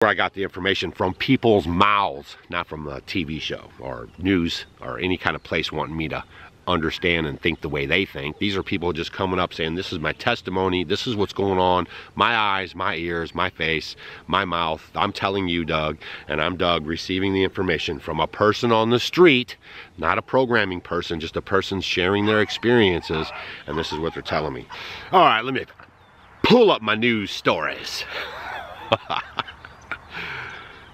Where I got the information from people's mouths, not from a TV show or news or any kind of place wanting me to understand and think the way they think. These are people just coming up saying, this is my testimony, this is what's going on, my eyes, my ears, my face, my mouth. I'm telling you, Doug, and I'm Doug, receiving the information from a person on the street, not a programming person, just a person sharing their experiences, and this is what they're telling me. All right, let me pull up my news stories.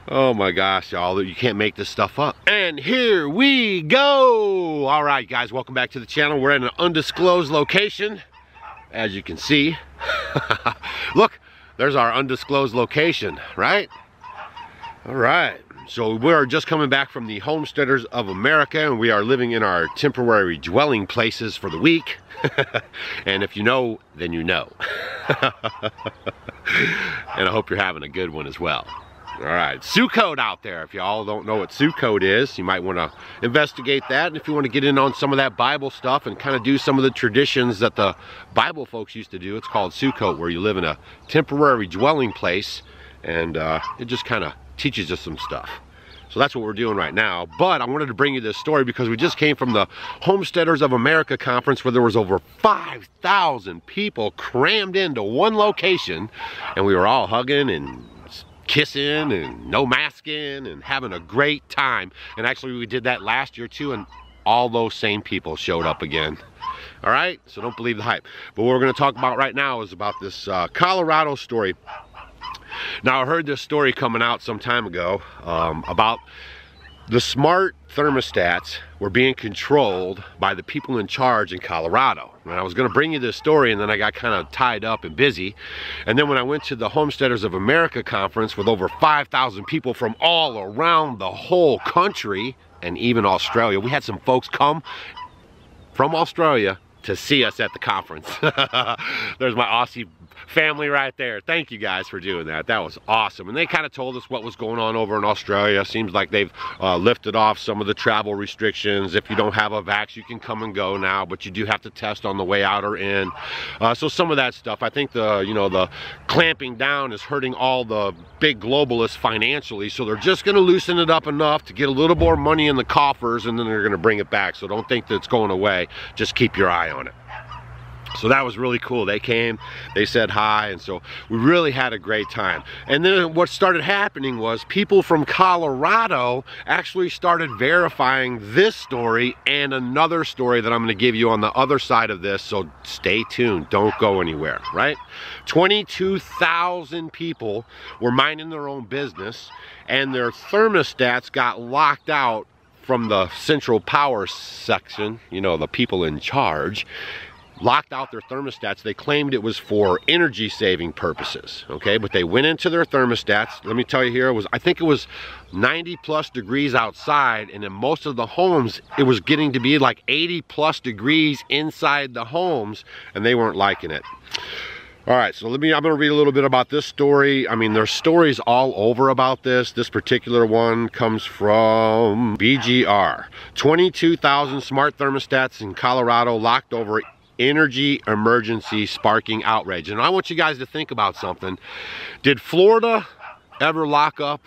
Oh my gosh, y'all, you can't make this stuff up. And here we go. All right, guys, welcome back to the channel. We're in an undisclosed location, as you can see. Look, there's our undisclosed location, right? All right, so we're just coming back from the Homesteaders of America, and we are living in our temporary dwelling places for the week. And if you know, then you know. And I hope you're having a good one as well. All right, Sioux code out there. If y'all don't know what Sioux code is, you might want to investigate that. And if you want to get in on some of that Bible stuff and kind of do some of the traditions that the Bible folks used to do, it's called Sioux code, where you live in a temporary dwelling place, and it just kind of teaches you some stuff. So that's what we're doing right now. But I wanted to bring you this story because we just came from the Homesteaders of America conference, where there was over 5,000 people crammed into one location, and we were all hugging and kissing and no masking and having a great time. And actually we did that last year too, and all those same people showed up again. All right, so don't believe the hype. But what we're going to talk about right now is about this Colorado story. Now, I heard this story coming out some time ago about the smart thermostats were being controlled by the people in charge in Colorado. And I was going to bring you this story, and then I got kind of tied up and busy. And then when I went to the Homesteaders of America conference with over 5,000 people from all around the whole country and even Australia, we had some folks come from Australia to see us at the conference. There's my Aussie family right there. Thank you guys for doing that. That was awesome. And they kind of told us what was going on over in Australia. Seems like they've lifted off some of the travel restrictions. If you don't have a vax, you can come and go now, but you do have to test on the way out or in. So some of that stuff, I think the clamping down is hurting all the big globalists financially. So they're just going to loosen it up enough to get a little more money in the coffers, and then they're going to bring it back. So don't think that it's going away. Just keep your eye on it. So that was really cool. They came, they said hi, and so we really had a great time. And then what started happening was people from Colorado actually started verifying this story and another story that I'm going to give you on the other side of this, so stay tuned. Don't go anywhere, right? 22,000 people were minding their own business, and their thermostats got locked out from the central power section, the people in charge. Locked out their thermostats. They claimed it was for energy saving purposes, okay? But they went into their thermostats. Let me tell you here, I think it was 90 plus degrees outside, and in most of the homes it was getting to be like 80 plus degrees inside the homes, and they weren't liking it. All right, so I'm gonna read a little bit about this story. I mean, there's stories all over about this. This particular one comes from BGR. 22,000 smart thermostats in Colorado locked over energy emergency sparking outrage. And I want you guys to think about something. Did Florida ever lock up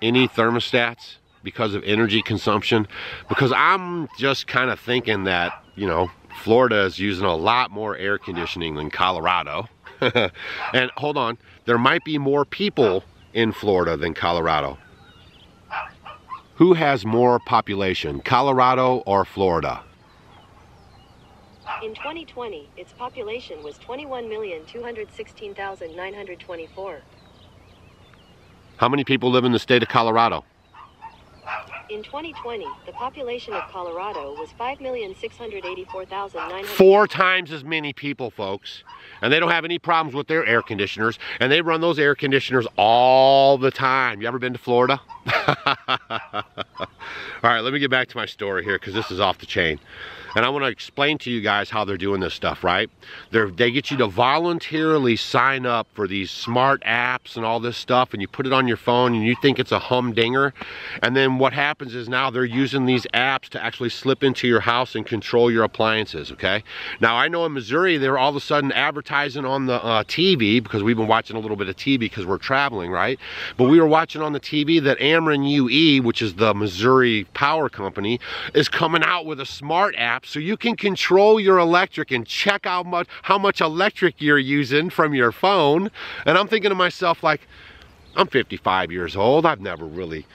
any thermostats because of energy consumption? Because I'm just kind of thinking that, Florida is using a lot more air conditioning than Colorado. And hold on, there might be more people in Florida than Colorado. Who has more population, Colorado or Florida? In 2020, its population was 21,216,924. How many people live in the state of Colorado? In 2020, the population of Colorado was 5,684,900. 4 times as many people, folks. And they don't have any problems with their air conditioners. And they run those air conditioners all the time. You ever been to Florida? All right, let me get back to my story here, because this is off the chain. And I want to explain to you guys how they're doing this stuff, right? They get you to voluntarily sign up for these smart apps and all this stuff, and you put it on your phone and you think it's a humdinger. And then what happens is now they're using these apps to actually slip into your house and control your appliances, okay? Now I know in Missouri, they're all of a sudden advertising on the TV, because we've been watching a little bit of TV because we're traveling, right? But we were watching on the TV that Ameren UE, which is the Missouri power company, is coming out with a smart app so you can control your electric and check out how much electric you're using from your phone. And I'm thinking to myself, like, I'm 55 years old. I've never really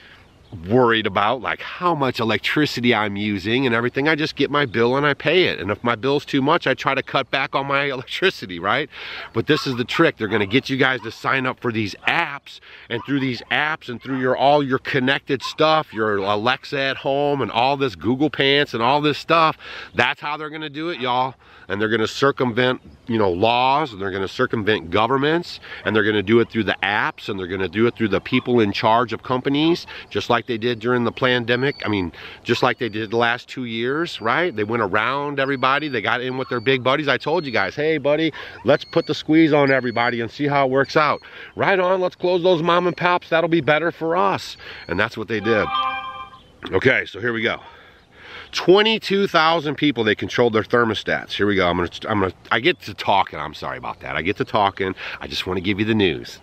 worried about like how much electricity I'm using and everything. I just get my bill and I pay it. And if my bill's too much, I try to cut back on my electricity, right? But this is the trick. They're going to get you guys to sign up for these apps, and through these apps and through all your connected stuff, your Alexa at home and all this Google Pants and all this stuff, that's how they're going to do it, y'all. And they're going to circumvent, you know, laws, and they're going to circumvent governments, and they're going to do it through the apps, and they're going to do it through the people in charge of companies, just like they did during the pandemic. I mean, just like they did the last 2 years, right? They went around everybody. They got in with their big buddies. I told you guys, hey buddy, let's put the squeeze on everybody and see how it works out. Right on, let's close those mom and pops. That'll be better for us. And that's what they did. Okay, so here we go. 22,000 people, they controlled their thermostats. Here we go. I get to talking. I'm sorry about that. I get to talking. I just want to give you the news.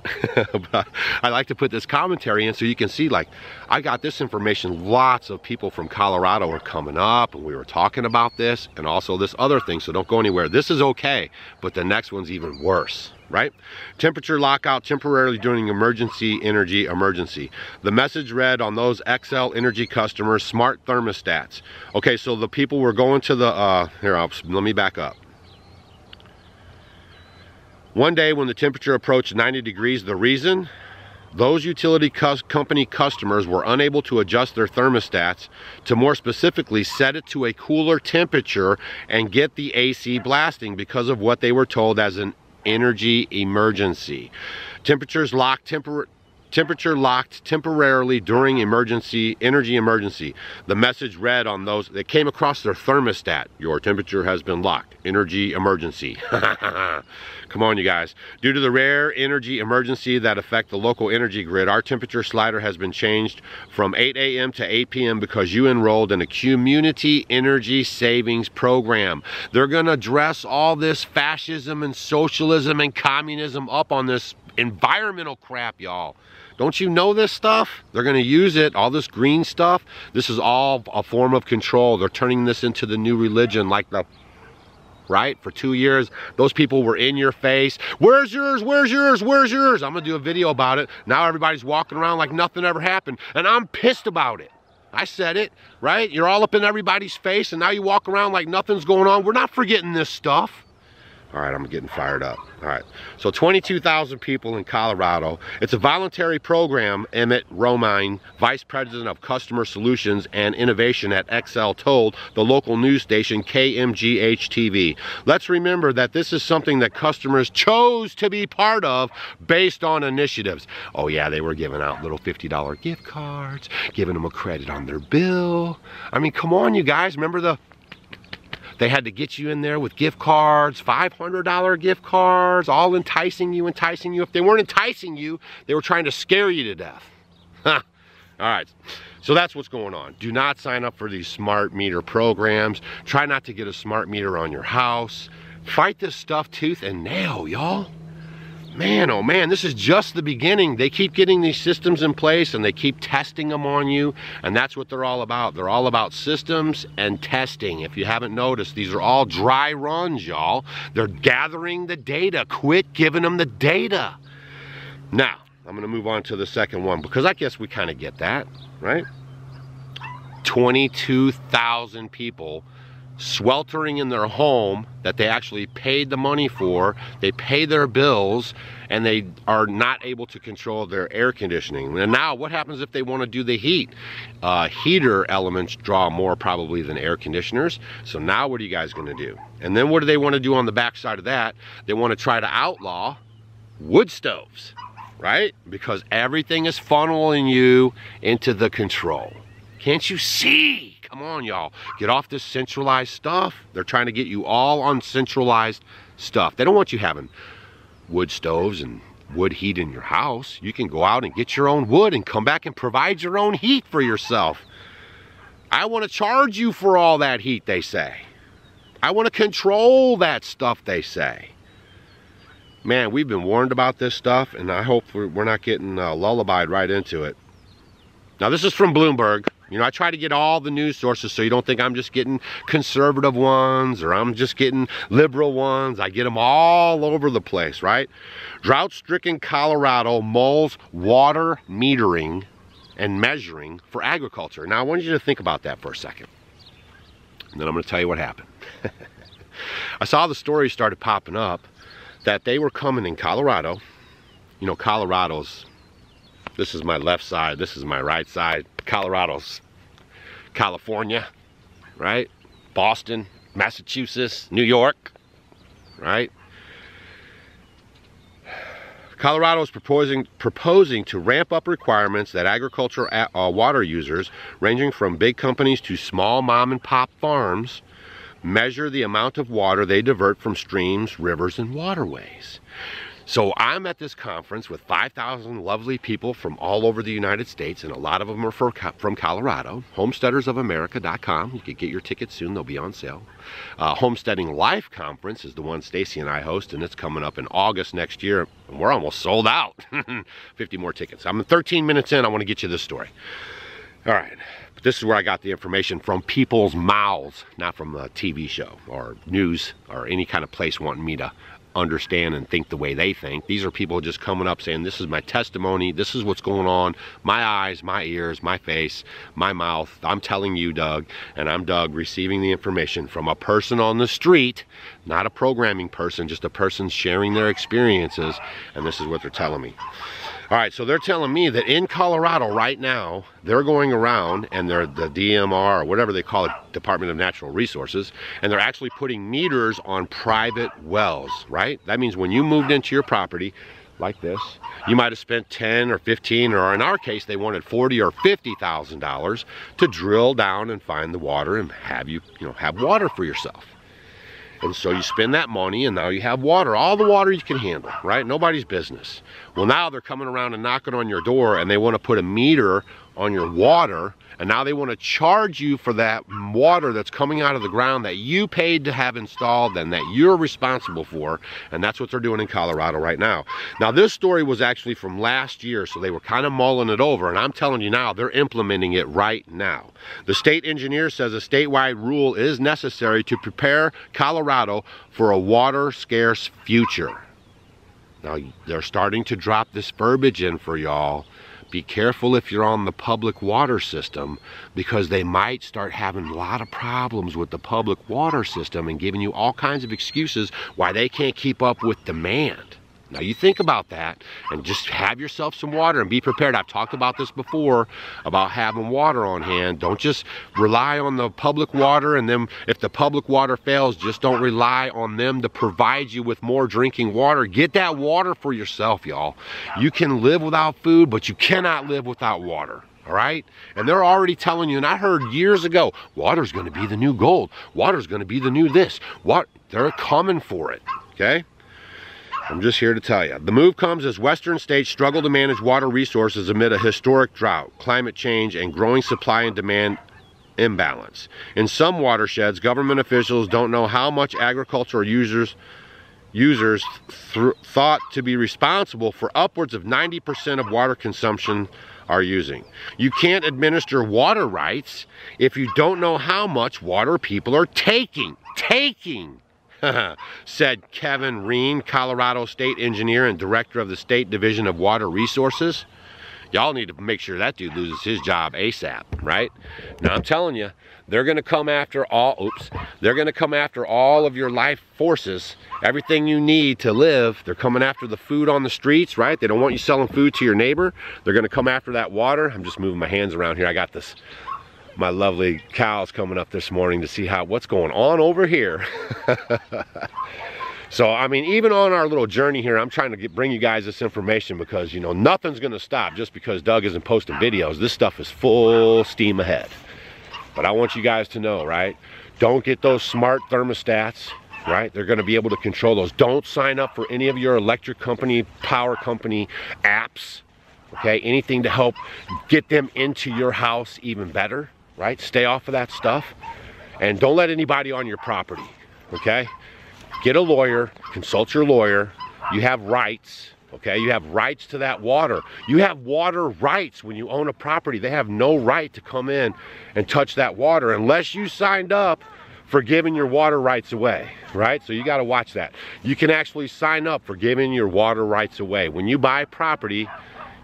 But I like to put this commentary in so you can see, like, I got this information. Lots of people from Colorado are coming up, and we were talking about this, and also this other thing, so don't go anywhere. This is okay, but the next one's even worse. Right? Temperature lockout temporarily during energy emergency. The message read on those XL Energy customers, smart thermostats. Okay, so the people were going to the, let me back up. One day when the temperature approached 90 degrees, the reason? Those utility company customers were unable to adjust their thermostats to more specifically set it to a cooler temperature and get the AC blasting because of what they were told as an energy emergency. Temperature locked temporarily during energy emergency. The message read on those that came across their thermostat: your temperature has been locked. Energy emergency. Come on, you guys. Due to the rare energy emergency that affect the local energy grid, our temperature slider has been changed from 8 a.m. to 8 p.m. because you enrolled in a community energy savings program. They're going to dress all this fascism and socialism and communism up on this environmental crap, y'all. Don't you know this stuff? They're going to use it, all this green stuff. This is all a form of control. They're turning this into the new religion, like the, right? For 2 years, those people were in your face. Where's yours? Where's yours? Where's yours? I'm going to do a video about it. Now everybody's walking around like nothing ever happened, and I'm pissed about it. I said it, right? You're all up in everybody's face, and now you walk around like nothing's going on. We're not forgetting this stuff. All right, I'm getting fired up. All right, so 22,000 people in Colorado. It's a voluntary program, Emmett Romine, Vice President of Customer Solutions and Innovation at XL, told the local news station KMGH-TV. Let's remember that this is something that customers chose to be part of based on initiatives. Oh yeah, they were giving out little $50 gift cards, giving them a credit on their bill. I mean, come on, you guys. Remember they had to get you in there with gift cards, $500 gift cards, all enticing you. If they weren't enticing you, they were trying to scare you to death. All right, so that's what's going on. Do not sign up for these smart meter programs. Try not to get a smart meter on your house. Fight this stuff tooth and nail, y'all. Man, oh man, this is just the beginning. They keep getting these systems in place and they keep testing them on you, and that's what they're all about. They're all about systems and testing. If you haven't noticed, these are all dry runs, y'all. They're gathering the data. Quit giving them the data. Now, I'm gonna move on to the second one, because I guess we kind of get that, right? 22,000 people sweltering in their home that they actually paid the money for. They pay their bills, and they are not able to control their air conditioning. And now what happens if they want to do the heat? Heater elements draw more probably than air conditioners. So now what are you guys going to do? And then what do they want to do on the backside of that? They want to try to outlaw wood stoves, right? Because everything is funneling you into the control. Can't you see? Come on, y'all. Get off this centralized stuff. They're trying to get you all on centralized stuff. They don't want you having wood stoves and wood heat in your house. You can go out and get your own wood and come back and provide your own heat for yourself. I want to charge you for all that heat, they say. I want to control that stuff, they say. Man, we've been warned about this stuff, and I hope we're not getting lullabied right into it. Now, this is from Bloomberg. You know, I try to get all the news sources so you don't think I'm just getting conservative ones or I'm just getting liberal ones. I get them all over the place, right? Drought-stricken Colorado mulls water metering and measuring for agriculture. Now, I want you to think about that for a second. And then I'm going to tell you what happened. I saw the story started popping up that they were coming in Colorado. You know, Colorado's, this is my left side, this is my right side. Colorado's California, right? Boston, Massachusetts, New York, right? Colorado is proposing to ramp up requirements that agricultural water users, ranging from big companies to small mom and pop farms, measure the amount of water they divert from streams, rivers, and waterways. So I'm at this conference with 5,000 lovely people from all over the United States, and a lot of them are from Colorado. Homesteadersofamerica.com. You can get your tickets soon. They'll be on sale. Homesteading Life Conference is the one Stacy and I host, and it's coming up in August next year. And we're almost sold out. 50 more tickets. I'm 13 minutes in. I want to get you this story. All right. But this is where I got the information from people's mouths, not from a TV show or news or any kind of place wanting me to understand and think the way they think. These are people just coming up saying, this is my testimony, this is what's going on, my eyes, my ears, my face, my mouth. I'm telling you, Doug, and I'm Doug, receiving the information from a person on the street, not a programming person, just a person sharing their experiences, and this is what they're telling me. All right, so they're telling me that in Colorado right now, they're going around, and they're the DMR, or whatever they call it, Department of Natural Resources, and they're actually putting meters on private wells, right? That means when you moved into your property, like this, you might have spent 10 or 15, or in our case, they wanted $40,000 or $50,000 to drill down and find the water and have you know, have water for yourself. And so you spend that money, and now you have water, all the water you can handle, right? Nobody's business. Well, now they're coming around and knocking on your door, and they want to put a meter on your water, and now they want to charge you for that water that's coming out of the ground that you paid to have installed and that you're responsible for, and that's what they're doing in Colorado right now. Now, this story was actually from last year, so they were kind of mulling it over, and I'm telling you now, they're implementing it right now. The state engineer says a statewide rule is necessary to prepare Colorado for a water-scarce future. Now, they're starting to drop this verbiage in for y'all. Be careful if you're on the public water system, because they might start having a lot of problems with the public water system and giving you all kinds of excuses why they can't keep up with demand. Now, you think about that and just have yourself some water and be prepared. I've talked about this before, about having water on hand. Don't just rely on the public water, and then if the public water fails, just don't rely on them to provide you with more drinking water. Get that water for yourself, y'all. You can live without food, but you cannot live without water. All right? And they're already telling you, and I heard years ago, water's going to be the new gold. Water's going to be the new this. What? They're coming for it, okay? I'm just here to tell you. The move comes as western states struggle to manage water resources amid a historic drought, climate change, and growing supply and demand imbalance. In some watersheds, government officials don't know how much agricultural users thought to be responsible for upwards of 90% of water consumption are using. You can't administer water rights if you don't know how much water people are taking, said Kevin Reen, Colorado State Engineer and Director of the State Division of Water Resources. Y'all need to make sure that dude loses his job ASAP, right? Now, I'm telling you, they're going to come after all, they're going to come after all of your life forces, everything you need to live. They're coming after the food on the streets, right? They don't want you selling food to your neighbor. They're going to come after that water. I'm just moving my hands around here. I got this, my lovely cows coming up this morning to see what's going on over here. So, I mean, even on our little journey here, I'm trying to bring you guys this information because, you know, nothing's going to stop just because Doug isn't posting videos. This stuff is full steam ahead. But I want you guys to know, right? Don't get those smart thermostats, right? They're going to be able to control those. Don't sign up for any of your electric company, power company apps, okay? Anything to help get them into your house even better, right? Stay off of that stuff. And don't let anybody on your property, okay? Get a lawyer, consult your lawyer. You have rights, okay? You have rights to that water. You have water rights when you own a property. They have no right to come in and touch that water unless you signed up for giving your water rights away, right? So you got to watch that. You can actually sign up for giving your water rights away. When you buy property,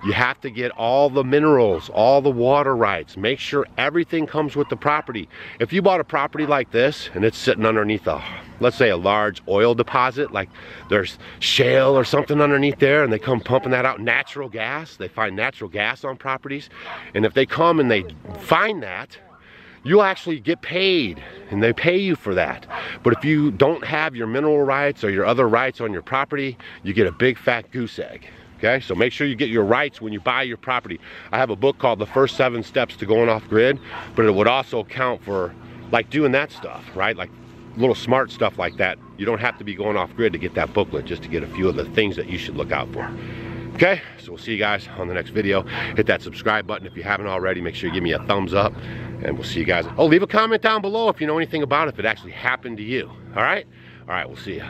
you have to get all the minerals, all the water rights. Make sure everything comes with the property. If you bought a property like this and it's sitting underneath let's say a large oil deposit, like there's shale or something underneath there, and they come pumping that out, natural gas, they find natural gas on properties, and if they come and they find that, you'll actually get paid, and they pay you for that. But if you don't have your mineral rights or your other rights on your property, you get a big fat goose egg. Okay, so make sure you get your rights when you buy your property. I have a book called The First 7 Steps to Going Off Grid, but it would also count for like doing that stuff, right? Like little smart stuff like that. You don't have to be going off grid to get that booklet, just to get a few of the things that you should look out for. Okay, so we'll see you guys on the next video. Hit that subscribe button if you haven't already. Make sure you give me a thumbs up, and we'll see you guys. Oh, leave a comment down below if you know anything about it, if it actually happened to you. All right, we'll see you.